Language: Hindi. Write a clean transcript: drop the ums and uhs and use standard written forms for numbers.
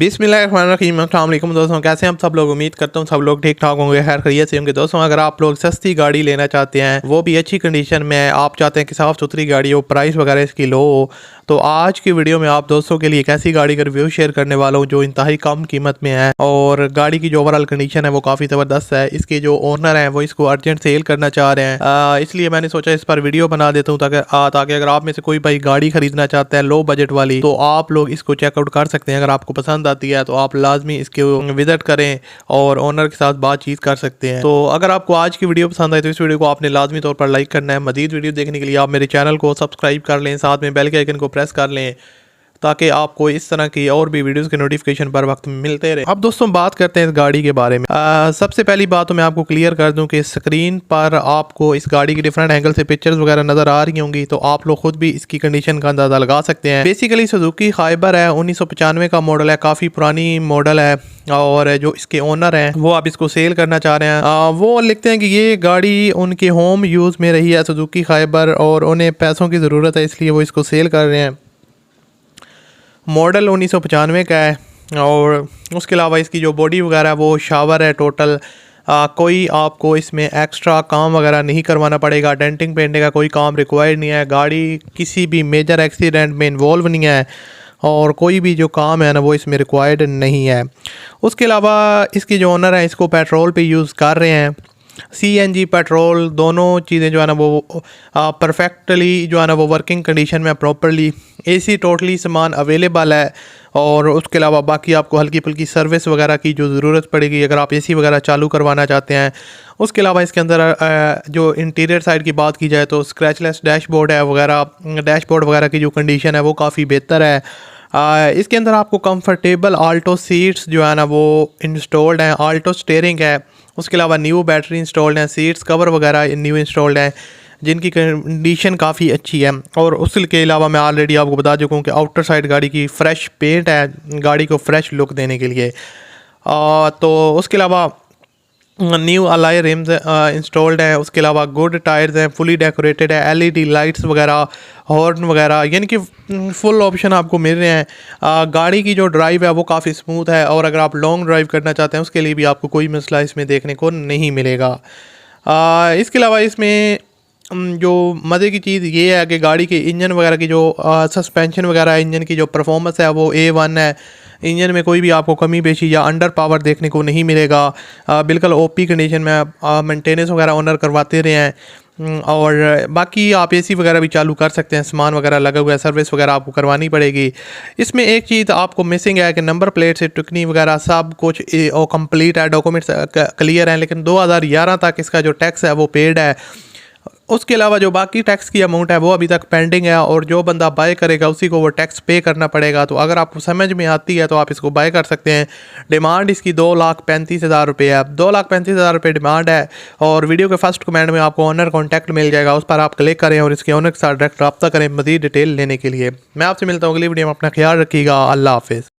बिस्मिल्लाहिर्रहमानिर्रहीम। अस्सलाम वालेकुम दोस्तों, कैसे हैं हम सब लोग। उम्मीद करता हूँ सब लोग ठीक ठाक होंगे, खैर खैरियत से होंगे। दोस्तों, अगर आप लोग सस्ती गाड़ी लेना चाहते हैं, वो भी अच्छी कंडीशन में, आप चाहते हैं कि साफ़ सुथरी गाड़ी हो, प्राइस वगैरह इसकी लो हो, तो आज की वीडियो में आप दोस्तों के लिए एक ऐसी गाड़ी का रिव्यू शेयर करने वाला हूँ जो इंतहाई कम कीमत में है और गाड़ी की जो ओवरऑल कंडीशन है वो काफ़ी ज़बरदस्त है। इसके जो ओनर हैं वो इसको अर्जेंट सेल करना चाह रहे हैं, इसलिए मैंने सोचा इस पर वीडियो बना देता हूँ ताकि अगर आप में से कोई भाई गाड़ी खरीदना चाहता है लो बजट वाली, तो आप लोग इसको चेकआउट कर सकते हैं। अगर आपको पसंद आती है तो आप लाजमी इसके विजिट करें और ओनर के साथ बातचीत कर सकते हैं। तो अगर आपको आज की वीडियो पसंद आए तो इस वीडियो को आपने लाजमी तौर पर लाइक करना है। मजीद वीडियो देखने के लिए आप मेरे चैनल को सब्सक्राइब कर लें, साथ में बेल के आइकन को प्रेस कर लें ताकि आपको इस तरह की और भी वीडियोस के नोटिफिकेशन पर वक्त मिलते रहे। अब दोस्तों बात करते हैं इस गाड़ी के बारे में। सबसे पहली बात तो मैं आपको क्लियर कर दूं कि स्क्रीन पर आपको इस गाड़ी की डिफरेंट एंगल से पिक्चर्स वगैरह नज़र आ रही होंगी, तो आप लोग खुद भी इसकी कंडीशन का अंदाज़ा लगा सकते हैं। बेसिकली सुजुकी खाइबर है, 1995 का मॉडल है, काफ़ी पुरानी मॉडल है और जो इसके ओनर हैं वो आप इसको सेल करना चाह रहे हैं। वो लिखते हैं कि ये गाड़ी उनके होम यूज़ में रही है सुजुकी खाइबर और उन्हें पैसों की ज़रूरत है, इसलिए वो इसको सेल कर रहे हैं। मॉडल 1995 का है और उसके अलावा इसकी जो बॉडी वगैरह है वो शावर है टोटल। कोई आपको इसमें एक्स्ट्रा काम वगैरह नहीं करवाना पड़ेगा, डेंटिंग पेंटिंग का कोई काम रिक्वायर्ड नहीं है। गाड़ी किसी भी मेजर एक्सीडेंट में इन्वॉल्व नहीं है और कोई भी जो काम है ना वो इसमें रिक्वायर्ड नहीं है। उसके अलावा इसके जो ओनर हैं इसको पेट्रोल पे यूज़ कर रहे हैं। CNG पेट्रोल दोनों चीज़ें जो है ना वो परफेक्टली जो है ना वो वर्किंग कंडीशन में प्रॉपरली। AC टोटली सामान अवेलेबल है और उसके अलावा बाकी आपको हल्की फुल्की सर्विस वगैरह की जो ज़रूरत पड़ेगी अगर आप AC वगैरह चालू करवाना चाहते हैं। उसके अलावा इसके अंदर जो इंटीरियर साइड की बात की जाए तो स्क्रैचलेस डैशबोर्ड है वगैरह, डैशबोर्ड वगैरह की जो कंडीशन है वो काफ़ी बेहतर है। इसके अंदर आपको कंफर्टेबल आल्टो सीट्स जो है ना वो इंस्टॉल्ड हैं, आल्टो स्टीयरिंग है। उसके अलावा न्यू बैटरी इंस्टॉल्ड है, सीट्स कवर वगैरह न्यू इंस्टॉल्ड हैं जिनकी कंडीशन काफ़ी अच्छी है। और उसके अलावा मैं ऑलरेडी आपको बता चुका हूँ कि आउटर साइड गाड़ी की फ़्रेश पेंट है गाड़ी को फ्रेश लुक देने के लिए। तो उसके अलावा न्यू अलाई रिम्स इंस्टॉल्ड है। उसके अलावा गुड टायर्स हैं, फुली डेकोरेटेड है, LED लाइट्स वगैरह, हॉर्न वगैरह, यानी कि फुल ऑप्शन आपको मिल रहे हैं। गाड़ी की जो ड्राइव है वो काफ़ी स्मूथ है और अगर आप लॉन्ग ड्राइव करना चाहते हैं उसके लिए भी आपको कोई मसला इसमें देखने को नहीं मिलेगा। इसके अलावा इसमें जो मज़े की चीज़ ये है कि गाड़ी के इंजन वगैरह की जो सस्पेंशन वगैरह है, इंजन की जो परफॉर्मेंस है वो A1 है। इंजन में कोई भी आपको कमी पेशी या अंडर पावर देखने को नहीं मिलेगा। बिल्कुल OP कंडीशन में मेंटेनेंस वगैरह ओनर करवाते रहे हैं और बाकी आप AC वगैरह भी चालू कर सकते हैं, सामान वगैरह लगा हुआ है, सर्विस वगैरह आपको करवानी पड़ेगी। इसमें एक चीज़ आपको मिसिंग है कि नंबर प्लेट से टिकनी वगैरह सब कुछ कंप्लीट है, डॉक्यूमेंट्स क्लियर हैं, लेकिन 2011 तक इसका जो टैक्स है वो पेड है। उसके अलावा जो बाकी टैक्स की अमाउंट है वो अभी तक पेंडिंग है और जो बंदा बाय करेगा उसी को वो टैक्स पे करना पड़ेगा। तो अगर आपको समझ में आती है तो आप इसको बाय कर सकते हैं। डिमांड इसकी 2,35,000 रुपये है, 2,35,000 रुपये डिमांड है और वीडियो के फर्स्ट कमेंट में आपको ऑनर कॉन्टैक्ट मिल जाएगा, उस पर आप क्लिक करें और इसके ऑनर के साथ डायरेक्ट रब्ता करें मज़ीद डिटेल लेने के लिए। मैं आपसे मिलता हूँ अगली वीडियो में, अपना ख्याल रखिएगा। अल्लाह हाफिज़।